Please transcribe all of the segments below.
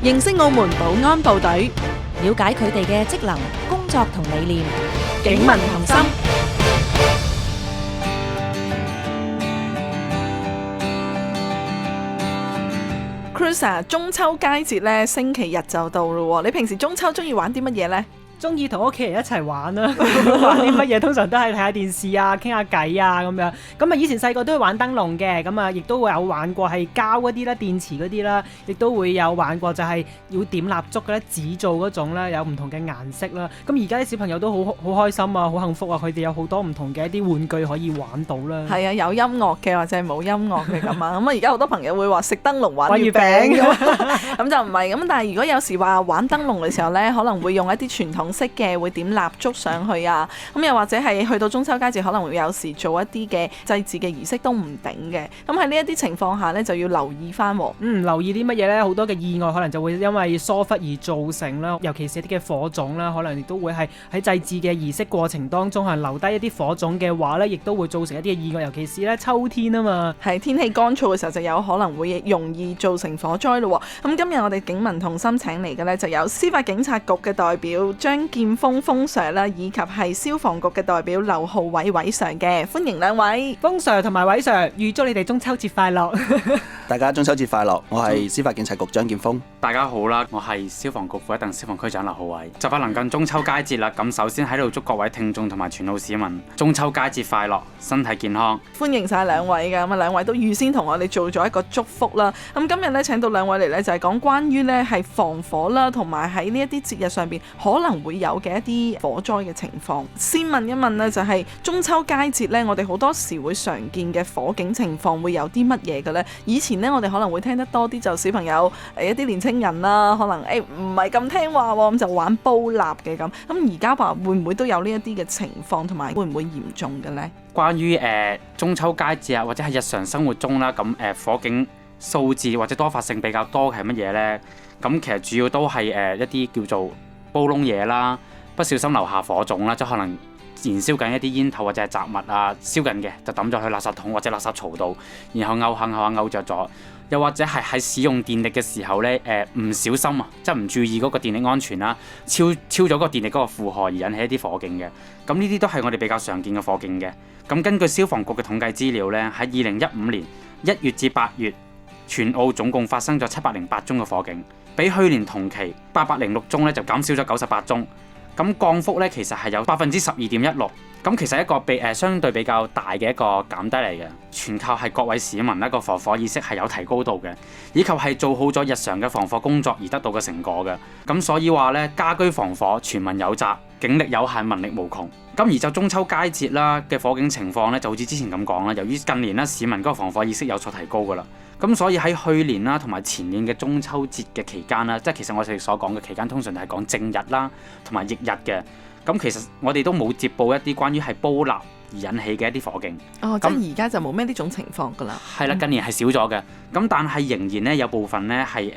認識澳門保安部隊，了解佢哋嘅職能、工作同理念，警民同心。Chris， 中秋佳節咧，星期日就到咯喎。你平時中秋中意玩啲乜嘢呢？中意同屋企人一齊玩啦，玩啲乜嘢？通常都係睇下電視啊，傾下偈啊咁樣。咁啊，以前細個都會玩燈籠嘅，咁啊，亦都會有玩過係膠嗰啲啦、電池嗰啲啦，亦都會有玩過就係要點蠟燭嘅咧，紙做嗰種啦，有唔同嘅顏色啦。咁而家啲小朋友都好開心啊，好幸福啊，佢哋有好多唔同嘅一啲玩具可以玩到啦。係啊，有音樂嘅或者係冇音樂嘅咁啊。咁啊，而家好多朋友會話食燈籠玩月餅咁就唔係咁。但係如果有時話玩燈籠嘅時候咧，可能會用一啲傳統式嘅，會點蠟燭上去啊，咁又或者係去到中秋佳節，可能會有時做一啲嘅祭祀嘅儀式都唔定嘅。咁喺呢一啲情況下呢，就要留意翻。留意啲乜嘢呢？好多嘅意外可能就會因為疏忽而造成啦，尤其是一啲嘅火種啦，可能亦都會係喺祭祀嘅儀式過程當中係留低一啲火種嘅話呢，亦都會造成一啲嘅意外，尤其是咧秋天啊嘛。係天氣乾燥嘅時候就有可能會容易造成火災咯。咁今日我哋警民同心請嚟嘅呢，就有司法警察局嘅代表張劍鋒 Sir 啦，以及係消防局嘅代表劉浩偉 Sir 嘅，歡迎兩位。鋒 Sir 同埋偉 Sir， 預祝你哋中秋節快樂！大家中秋節快樂！我係司法警察局張劍鋒。大家好啦，我係消防局副一等消防區長劉浩偉。就快臨近中秋佳節啦，咁首先喺度祝各位聽眾同埋全澳市民中秋佳節快樂，身體健康。歡迎晒兩位㗎，咁啊兩位都預先同我哋做咗一個祝福啦。咁今日咧請到兩位嚟咧，就係講關於咧係防火啦，同埋喺呢一啲節日上邊可能會有嘅一啲火災嘅情況。先問一問呢，就係中秋佳節呢，我哋好多時會常見嘅火警情況會有啲乜嘢嘅呢？以前呢，我哋可能會聽得多啲，就小朋友一啲年青人啦，可能唔係咁聽話喎，咁就玩煲蠟嘅咁。咁而家話會唔會都有呢一啲嘅情況，同埋會唔會嚴重嘅呢？關於中秋佳節啊，或者係日常生活中啦，咁火警數字或者多發性比較多嘅係乜嘢呢？咁其實主要都係一啲叫做煲窿嘢啦，不小心留下火種啦，即係可能燃燒緊一啲煙頭或者係雜物啊，燒緊嘅就抌咗去垃圾桶或者垃圾槽度，然後勾着咗，又或者係喺使用電力嘅時候咧，唔小心啊，即係唔注意嗰個電力安全啦，超咗個電力嗰個負荷而引起一啲火警嘅。咁呢啲都係我哋比較常見嘅火警嘅。咁根據消防局嘅統計資料咧，喺2015年1月至8月，全澳總共發生咗708宗嘅火警，比去年同期806宗咧就減少咗98宗。咁降幅咧其實係有12.16%，咁其實一個相對比較大嘅一個減低嚟嘅，全靠係各位市民一個防火意識係有提高度嘅，以及係做好咗日常嘅防火工作而得到嘅成果嘅。咁所以話咧，家居防火全民有責，警力有限，民力無窮。咁而就中秋佳節啦嘅火警情況咧，就好似之前咁講啦，由於近年咧市民嗰個防火意識有所提高噶啦。咁所以喺去年啦，同埋前年嘅中秋節嘅期間啦，即係其實我哋所講嘅期間，通常係講正日啦，同埋翌日嘅。咁其實我哋都冇接報一啲關於係煲蠟而引起嘅一啲火警。哦，即係而家就冇咩呢種情況㗎啦。係啦，近年係少咗嘅。咁但係仍然咧有部分咧係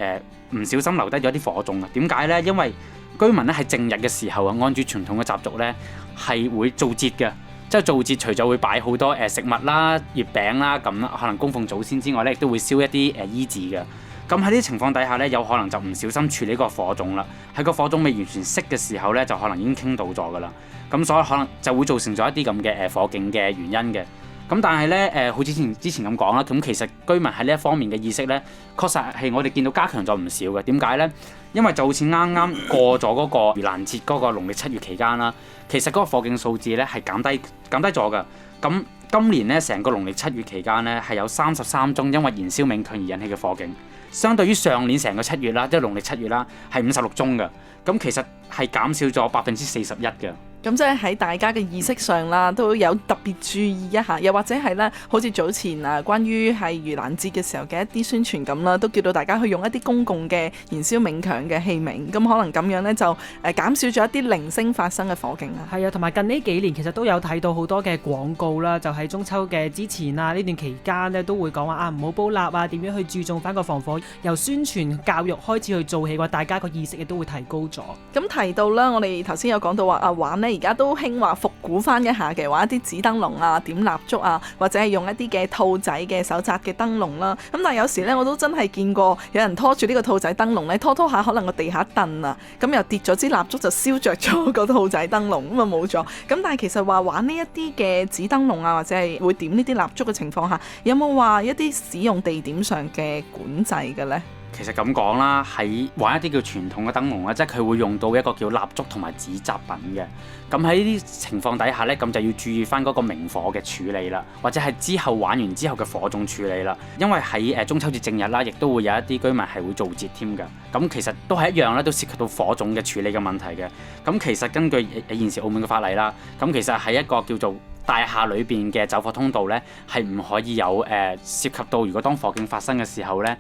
唔小心留低咗啲火種嘅。點解咧？因為居民咧喺正日嘅時候啊，按住傳統嘅習俗咧係會做節嘅。即係做節，除咗會擺好多食物啦、月餅啦，咁可能供奉祖先之外咧，亦都會燒一啲衣紙嘅。咁喺呢啲情況底下咧，有可能就唔小心處理個火種啦。喺個火種未完全熄嘅時候咧，就可能已經傾倒咗㗎啦。咁所以可能就會造成咗一啲咁嘅火警嘅原因嘅。咁但係咧好似之前咁講啦，咁其實居民喺呢一方面嘅意識咧，確實係我哋見到加強咗唔少嘅。點解咧？因為就好似啱啱過咗嗰個盂蘭節嗰個農曆7月期間啦，其實嗰個火警數字咧係減低咗嘅。咁今年咧成個農曆7月期間咧係有33宗因為燃燒冥鏹而引起嘅火警，相對於上年成個7月啦，即係農曆7月啦，係56宗嘅。咁其實係減少咗41%嘅。咁即係喺大家嘅意識上啦，都有特別注意一下，又或者係咧，好似早前啊，關於係盂蘭節嘅時候嘅一啲宣傳咁啦，都叫到大家去用一啲公共嘅燃燒冥鏹嘅器皿，咁可能咁樣咧就減少咗一啲零星發生嘅火警啊。係啊，同埋近呢幾年其實都有睇到好多嘅廣告啦，就喺中秋嘅之前啊，呢段期間咧都會講話啊，唔好煲蠟啊，點樣去注重翻個防火，由宣傳教育開始去做起，話大家個意識亦都會提高咗。咁提到啦，我哋頭先有講到話玩呢而家都興話復古翻一下嘅，話一啲紙燈籠啊、點蠟燭啊，或者係用一啲嘅兔仔嘅手紮嘅燈籠啦。咁但係有時咧，我都真係見過有人拖住呢個兔仔燈籠咧，拖下可能個地下凳啊，咁又跌咗支蠟燭就燒着咗個兔仔燈籠，咁啊冇咗。咁但係其實話玩呢一啲嘅紙燈籠啊，或者係會點呢啲蠟燭嘅情況下，有冇話一啲使用地點上嘅管制嘅呢？其實咁講啦，喺玩一啲叫傳統嘅燈籠咧，即係佢會用到一個叫蠟燭同埋紙紮品嘅。咁喺呢啲情況底下咧，咁就要注意翻嗰個明火嘅處理啦，或者係之後玩完之後嘅火種處理啦。因為喺中秋節正日啦，亦都會有一啲居民係會做節添㗎。咁其實都係一樣啦，都涉及到火種嘅處理嘅問題嘅。咁其實根據現時澳門嘅法例啦，咁其實喺一個叫做大廈裏邊嘅走火通道咧，係唔可以有涉及到如果當火警發生嘅時候咧，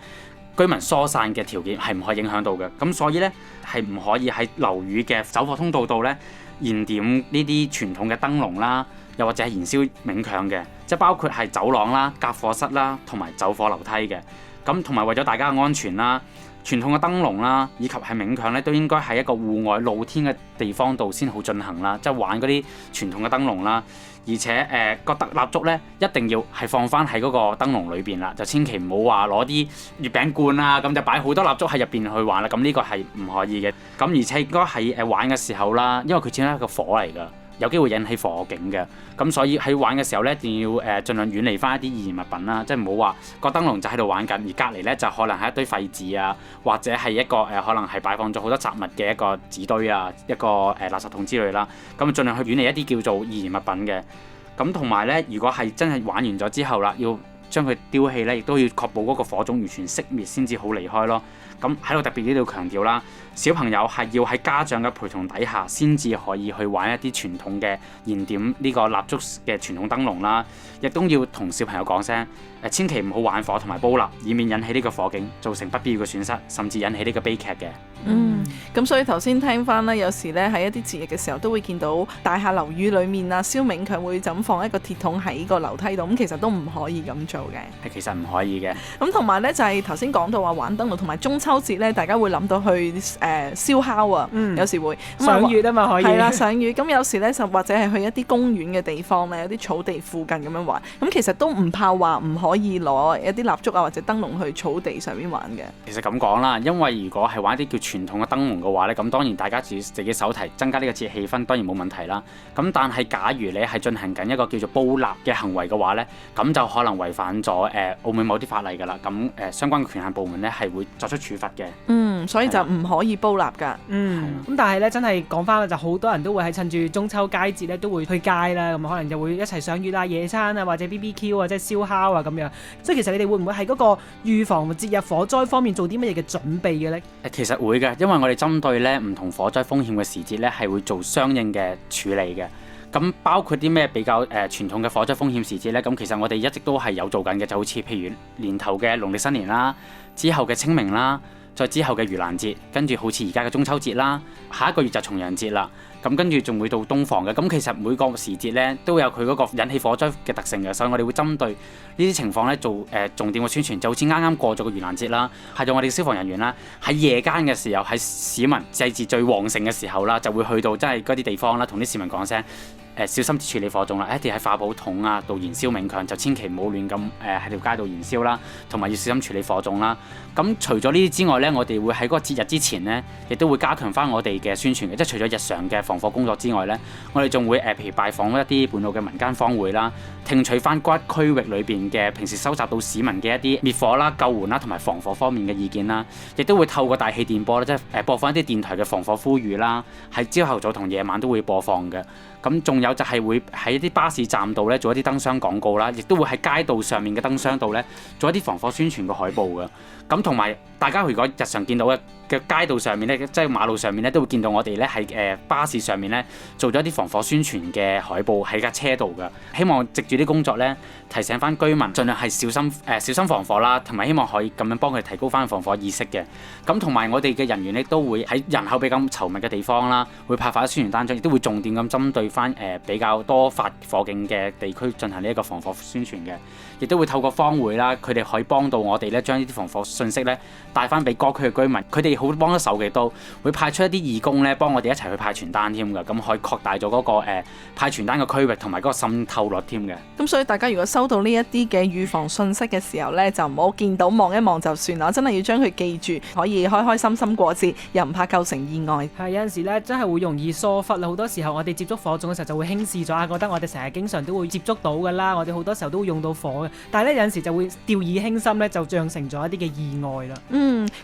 居民疏散嘅條件係唔可以影響到嘅。咁所以咧係唔可以喺樓宇嘅走火通道度咧燃點呢啲傳統嘅燈籠啦，又或者係燃燒冥鏹嘅，即係包括係走廊啦、隔火室啦同埋走火樓梯嘅。咁同埋為咗大家嘅安全啦，傳統嘅燈籠啦，以及係冥鏹咧，都應該喺一個戶外露天嘅地方度先好進行啦，即係玩嗰啲傳統嘅燈籠啦。而且個蠟燭咧一定要係放翻喺嗰個燈籠裏邊啦，就千祈唔好話攞啲月餅罐啊，咁就擺好多蠟燭喺入邊去玩啦。咁呢個係唔可以嘅。咁而且應該喺玩嘅時候啦，因為佢始終係一個火嚟㗎，有機會引起火警嘅。咁所以喺玩嘅時候咧，一定要盡量遠離翻一啲易燃物品啦，即係唔好話個燈籠就喺度玩緊，而隔離咧就可能係一堆廢紙啊，或者係一個可能係擺放咗好多雜物嘅一個紙堆啊，一個垃圾桶之類啦。咁盡量去遠離一啲叫做易燃物品嘅。咁同埋咧，如果係真係玩完咗之後啦，要將佢丟棄咧，亦都要確保嗰個火種完全熄滅先至好離開咯。咁喺度特別呢度強調啦，小朋友係要喺家長嘅陪同底下先至可以去玩一啲傳統嘅燃點呢個蠟燭嘅傳統燈籠啦，亦都要同小朋友講聲千祈唔好玩火同埋煲蠟，以免引起呢個火警，造成不必要嘅損失，甚至引起呢個悲劇嘅。咁所以頭先聽翻咧，有時咧喺一啲節日嘅時候都會見到大廈樓宇裡面啊，燒冥鏹會就咁放一個鐵桶喺個樓梯度，咁其實都唔可以咁做嘅。其實唔可以嘅。咁同埋咧就係頭先講到話玩燈籠，同埋中秋節咧，大家會諗到去燒烤啊，有時會賞月啊嘛，可以係啦賞月。咁有時咧就或者係去一啲公園嘅地方咧，有啲草地附近咁樣玩。咁其實都唔怕話唔可以攞一啲蠟燭啊或者燈籠去草地上面玩嘅。其實咁講啦，因為如果係玩一啲叫傳統嘅燈籠嘅話咧，咁當然大家自己手提增加呢個節氣氛當然冇問題啦。咁但係假如你係進行緊一個叫做煲蠟嘅行為嘅話咧，咁就可能違反咗澳門某啲法例㗎啦。咁相關嘅權限部門咧係會作出處罰嘅。所以就唔可以煲蠟㗎。咁但係咧真係講翻就好多人都會喺趁住中秋佳節咧都會去街啦，咁可能就會一齊賞月啊、野餐啊或者 BBQ 啊即係燒烤啊咁樣。所以其實你哋會唔會喺嗰個預防節日火災方面做啲乜嘢嘅準備嘅咧？其實會嘅，因為我哋針對咧唔同火災風險嘅時節咧係會做相應嘅處理嘅。咁包括啲咩比較傳統嘅火災風險時節咧？咁其實我哋一直都係有做緊嘅，就好似譬如年頭嘅農曆新年啦，之後嘅清明啦，再之後嘅盂蘭節，跟住好似而家嘅中秋節啦，下一個月就重陽節啦。咁跟住仲會到冬防嘅。咁其實每個時節咧都有佢嗰個引起火災嘅特性嘅，所以我哋會針對呢啲情況咧做重點嘅宣傳。就好似啱啱過咗個盂蘭節啦，係咗我哋消防人員啦，喺夜間嘅時候，喺市民祭祀最旺盛嘅時候啦，就會去到真係嗰啲地方啦，同啲市民講聲小心處理火種啦，一定喺化寶桶啊度燃燒冥鏹，就千祈唔好亂咁喺條街度燃燒啦，同埋要小心處理火種啦。咁除咗呢啲之外咧，我哋會喺嗰個節日之前咧，亦都會加強翻我哋嘅宣傳嘅，即係除咗日常嘅防火工作之外咧，我哋仲會譬如拜訪一啲半路嘅民間坊會啦，聽取翻嗰一區域裏邊嘅平時收集到市民嘅一啲滅火啦、救援啦同埋防火方面嘅意見啦，亦都會透過大氣電波咧，即係播放一啲電台嘅防火呼籲啦，喺朝頭早同夜晚都會播放嘅。咁仲有就係會喺一啲巴士站度咧做一啲燈箱廣告啦，亦都會喺街道上面嘅燈箱度咧做一啲防火宣傳嘅海報嘅。咁同埋大家如果日常見到嘅街道上面咧，即係馬路上面咧，都會見到我哋咧喺巴士上面咧做咗一啲防火宣傳嘅海報喺架車度嘅。希望藉住啲工作咧，提醒翻居民盡量係小心防火啦，同埋希望可以咁樣幫佢哋提高翻防火意識嘅。咁同埋我哋嘅人員咧都會喺人口比較稠密嘅地方啦，會派發宣傳單張，亦都會重點咁針對翻比較多發火警嘅地區進行呢一個防火宣傳嘅。亦都會透過坊會啦，佢哋可以幫到我哋咧，將呢啲防火信息咧帶翻俾該區嘅居民。佢哋好幫得手嘅，都會派出一啲義工咧，幫我哋一齊去派傳單添㗎。咁可以擴大咗嗰個派傳單嘅區域同埋嗰個滲透率添嘅。咁所以大家如果收到呢一啲嘅預防信息嘅時候呢，就唔好見到望一望就算啦，真係要將佢記住，可以開開心心過節，又唔怕構成意外。係有陣時咧，真係會容易疏忽啦。好多時候我哋接觸火種嘅時候就會輕視咗啊，覺得我哋成日經常都會接觸到㗎啦，我哋好多時候都會用到火嘅。但係咧有陣時就會掉以輕心咧，就釀成咗一啲嘅意外啦。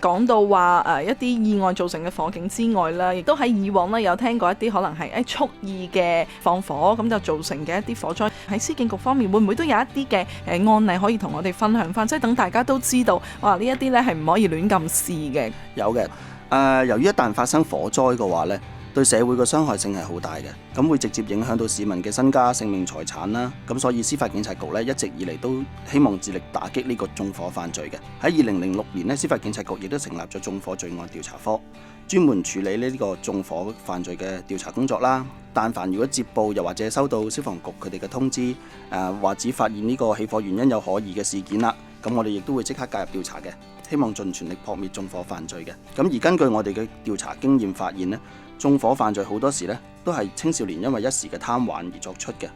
講到話一啲意外造成嘅火警之外啦，亦都喺以往呢有聽過一啲可能係蓄意嘅放火咁就造成嘅一啲火災。喺司警局方面會唔會都有一啲嘅案例可以同我哋分享翻？即係等大家都知道，哇！呢一啲呢係唔可以亂咁試嘅。有嘅，由於一旦發生火災嘅話呢，對社會嘅傷害性係好大嘅，咁會直接影響到市民嘅身家、性命、財產啦。咁所以司法警察局呢一直以嚟都希望致力打擊呢個縱火犯罪嘅。喺2006年呢，司法警察局亦都成立咗縱火罪案調查科，專門處理呢個縱火犯罪嘅調查工作啦。但凡如果接報又或者收到消防局佢哋嘅通知，或者發現呢個起火原因有可疑嘅事件啦，咁我哋亦都會即刻介入調查嘅，希望盡全力撲滅縱火犯罪嘅。咁而根據我哋嘅調查經驗發現呢，縱火犯罪好多時呢都係青少年因為一時嘅貪玩而作出嘅。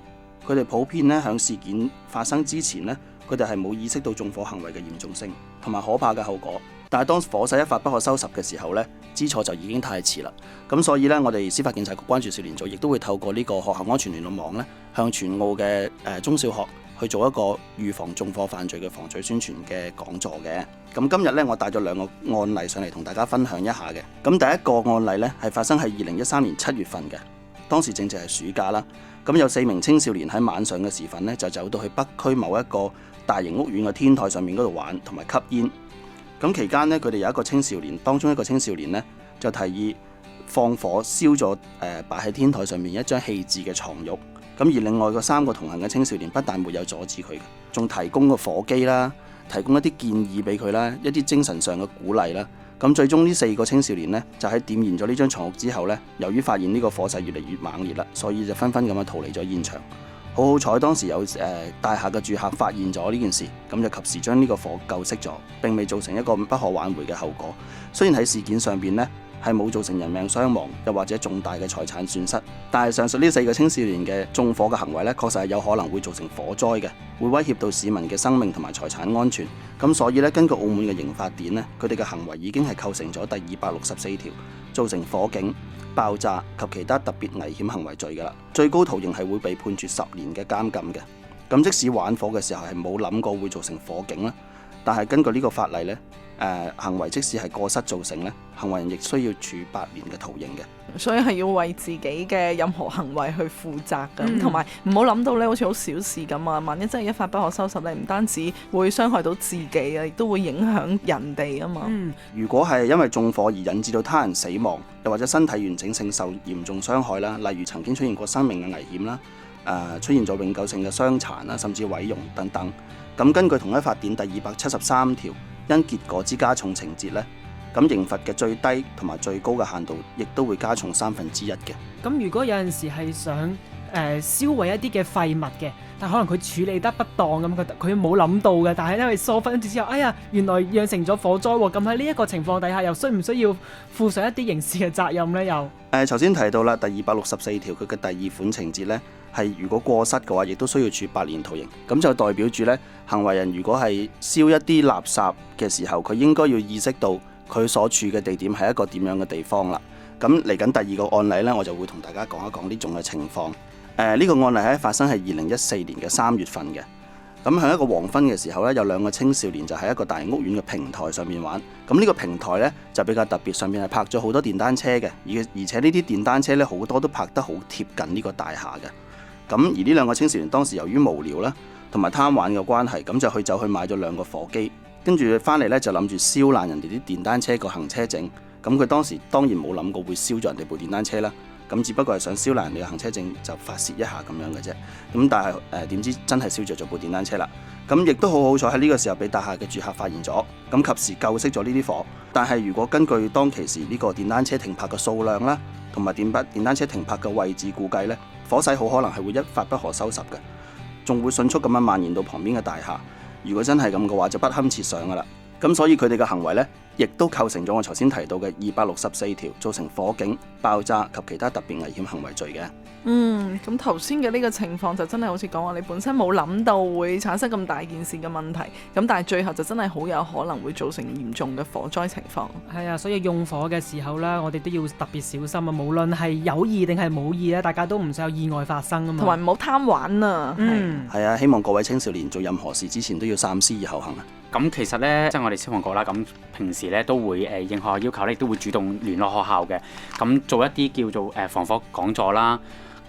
佢哋普遍呢響事件發生之前呢，佢哋係冇意識到縱火行為嘅嚴重性同埋可怕嘅後果。但係當火勢一發不可收拾嘅時候呢，知錯就已經太遲啦。咁所以呢，我哋司法警察局關注少年組亦都會透過呢個學校安全聯絡網呢，向全澳嘅中小學去做一個預防縱火犯罪嘅防罪宣傳嘅講座嘅。咁今日呢，我帶咗2個案例上嚟同大家分享一下嘅。咁第一個案例呢，係發生喺2013年7月份嘅，當時正值係暑假啦。咁有4名青少年喺晚上嘅時分呢，就走到去北區某一個大型屋苑嘅天台上面嗰度玩同埋吸煙。咁期間呢，佢哋有一個青少年，當中一個青少年呢，就提議放火燒咗擺喺天台上面一張棄置嘅床褥。咁而另外個3個同行嘅青少年不但沒有阻止佢，仲提供個火機啦，提供一啲建議俾佢啦，一啲精神上嘅鼓勵啦。咁最終呢4個青少年呢，就喺點燃咗呢張床褥之後呢，由於發現呢個火勢越嚟越猛烈啦，所以就紛紛咁樣逃離咗現場。好彩當時有大廈嘅住客發現咗呢件事，咁就及時將呢個火救熄咗，並未造成一個不可挽回嘅後果。雖然喺事件上邊呢係冇造成人命傷亡，又或者重大嘅財產損失，但係上述呢4個青少年嘅縱火嘅行為呢，確實係有可能會造成火災嘅，會威脅到市民嘅生命同埋財產安全。咁所以呢，根據澳門嘅刑法典呢，佢哋嘅行為已經係構成咗第264條，造成火警、爆炸及其他特別危險行為罪㗎啦，最高徒刑係會被判處10年嘅監禁嘅。咁即使玩火嘅時候係冇諗過會造成火警啦，但係根據呢個法例呢，行為即使係過失造成呢，行為人亦需要處8年嘅徒刑嘅。所以係要為自己嘅任何行為去負責㗎，同埋唔好諗到咧好似好小事咁啊！萬一真係一發不可收拾咧，唔單止會傷害到自己啊，亦都會影響人哋啊嘛。如果係因為縱火而引致到他人死亡，又或者身體完整性受嚴重傷害啦，例如曾經出現過生命嘅危險啦，出現咗永久性嘅傷殘啦，甚至毀容等等。咁根據同一法典第273條，因結果之加重情節呢，咁刑罰嘅最低同埋最高嘅限度，亦都會加重1/3嘅。咁如果有陣時係想銷毀一啲嘅廢物嘅，但可能佢處理得不當咁，佢冇諗到嘅，但係因為疏忽咗之後，哎呀，原來釀成咗火災喎。咁喺呢一個情況底下，又需唔需要負上一啲刑事嘅責任呢？又頭先提到啦，第264條佢嘅第2款情節呢，係如果過失嘅話，亦都需要處8年徒刑。咁就代表住呢，行為人如果係燒一啲垃圾嘅時候，佢應該要意識到佢所處嘅地點係一個點樣嘅地方啦。咁嚟緊第2個案例呢，我就會同大家講一講呢種嘅情況。呢個案例係發生喺2014年嘅3月份嘅。咁喺一個黃昏嘅時候呢，有2個青少年就喺一個大型屋苑嘅平台上面玩。咁呢個平台呢，就比較特別，上面係泊咗好多電單車嘅，而且呢啲電單車呢，好多都泊得好貼近呢個大廈嘅。咁而呢2個青少年當時由於無聊啦，同埋貪玩嘅關係，咁就走去買咗2個火機，跟住翻嚟呢，就諗住燒爛人哋啲電單車個行車證。咁佢當時當然冇諗過會燒咗人哋部電單車啦。咁只不過係想燒爛人哋嘅行車證，就發泄一下咁樣嘅啫。咁但係點知真係燒着咗部電單車啦。咁亦都好彩喺呢個時候俾大廈嘅住客發現咗，咁及時救熄咗呢啲火。但係如果根據當其時呢個電單車停泊嘅數量啦，同埋電單車停泊嘅位置估計呢，火勢好可能係會一發不可收拾嘅。仲會迅速咁樣蔓延到旁邊嘅大廈。如果真係咁嘅話，就不堪設想㗎啦。咁所以佢哋嘅行為呢，亦都構成咗我頭先提到嘅264條造成火警、爆炸及其他特別危險行為罪嘅。咁頭先嘅呢個情況就真係好似講話你本身冇諗到會產生咁大件事嘅問題，咁但係最後就真係好有可能會造成嚴重嘅火災情況。係啊，所以用火嘅時候啦，我哋都要特別小心啊！無論係有意定係冇意咧，大家都唔想有意外發生啊嘛。同埋唔好貪玩啊！係啊，希望各位青少年做任何事之前都要三思而後行啊！咁其實呢，即係我哋消防局啦，咁平時呢都會應學校要求咧，都會主動聯絡學校嘅，咁做一啲叫做防火講座啦。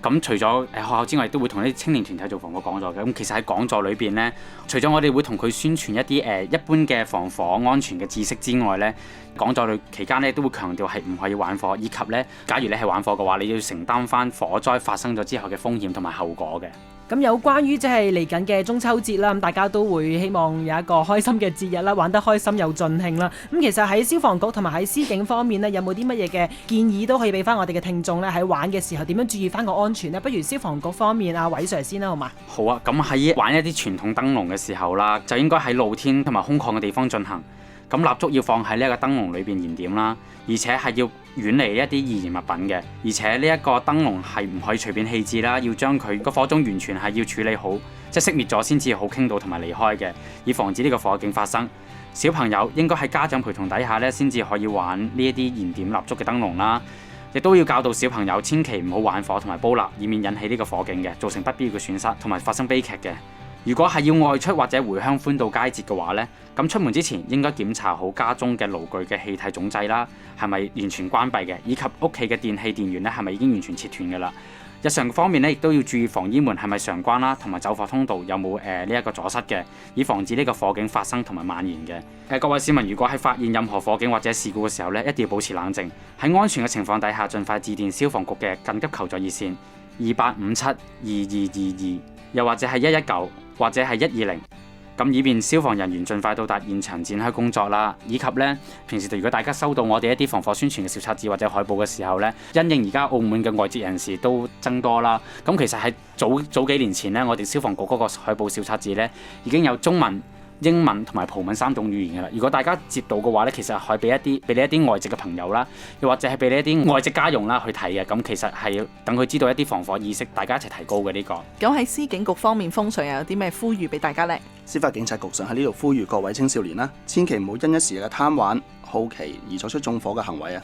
咁除咗學校之外，亦都會同啲青年團體做防火講座嘅。咁其實喺講座裏邊呢，除咗我哋會同佢宣傳一啲一般嘅防火安全嘅知識之外呢，講座期間呢都會強調係唔可以玩火，以及呢，假如你係玩火嘅話，你要承擔翻火災發生咗之後嘅風險同埋後果嘅。咁有關於即係嚟緊嘅中秋節啦，咁大家都會希望有一個開心嘅節日啦，玩得開心又盡興啦。咁其實喺消防局同埋喺司警方面呢，有冇啲乜嘢嘅建議都可以俾翻我哋嘅聽眾呢？喺玩嘅時候點樣注意翻個安全呢？不如消防局方面阿偉 Sir 先啦，好嘛？好啊，咁喺玩一啲傳統燈籠嘅時候啦，就應該喺露天同埋空曠嘅地方進行。咁蠟燭要放喺呢一個燈籠裏邊燃點啦，而且係要遠離一啲易燃物品嘅，而且呢一個燈籠係唔可以隨便棄置啦，要將佢個火種完全係要處理好，即係熄滅咗先至好傾倒同埋離開嘅，以防止呢個火警發生。小朋友應該喺家長陪同底下呢，先至可以玩呢一啲燃點蠟燭嘅燈籠啦，亦都要教導小朋友千祈唔好玩火同埋煲蠟，以免引起呢個火警嘅，造成不必要嘅損失同埋發生悲劇嘅。如果係要外出或者回鄉歡度佳節嘅話呢，咁出門之前應該檢查好家中嘅爐具嘅氣體總掣啦，係咪完全關閉嘅，以及屋企嘅電器電源咧係咪已經完全切斷嘅啦。日常方面咧，亦都要注意防煙門係咪常關啦，同埋走火通道有冇呢一個阻塞嘅，以防止呢個火警發生同埋蔓延嘅。各位市民，如果係發現任何火警或者事故嘅時候咧，一定要保持冷靜，喺安全嘅情況底下，盡快致電消防局嘅緊急求助熱線28572222，又或者係119。或者係120，咁以便消防人員盡快到達現場展開工作啦。以及呢，平時如果大家收到我哋一啲防火宣傳嘅小冊子或者海報嘅時候呢，因應而家澳門嘅外籍人士都增多啦，咁其實喺早幾年前呢，我哋消防局嗰個海報小冊子呢已經有中文、英文同埋葡文3種語言嘅啦。如果大家接到嘅話呢，其實係俾你一啲外籍嘅朋友啦，又或者係俾你一啲外籍家傭啦去睇嘅。咁其實係等佢知道一啲防火意識，大家一齊提高嘅呢個。咁喺司警局方面，風水又有啲咩呼籲俾大家呢？司法警察局想喺呢度呼籲各位青少年啦，千祈唔好因一時嘅貪玩、好奇而作出縱火嘅行為啊！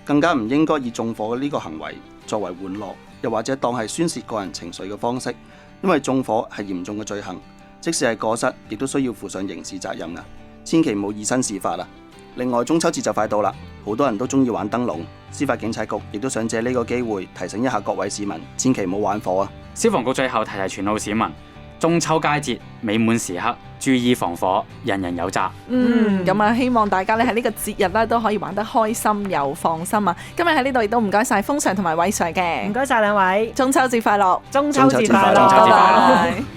更加唔應該以縱火嘅呢個行為作為玩樂，又或者當係宣泄個人情緒嘅方式，因為縱火係嚴重嘅罪行。即使係過失，亦都需要負上刑事責任啊！千祈唔好以身試法啊！另外，中秋節就快到啦，好多人都中意玩燈籠，司法警察局亦都想借呢個機會提醒一下各位市民，千祈唔好玩火啊！消防局最後提提全澳市民，中秋佳節美滿時刻，注意防火，人人有責。咁啊，希望大家咧喺呢個節日咧都可以玩得開心又放心啊！今日喺呢度亦都唔該晒風常同埋偉 Sir嘅，唔該晒兩位，中秋節快樂，中秋節快樂，中秋節快樂拜拜。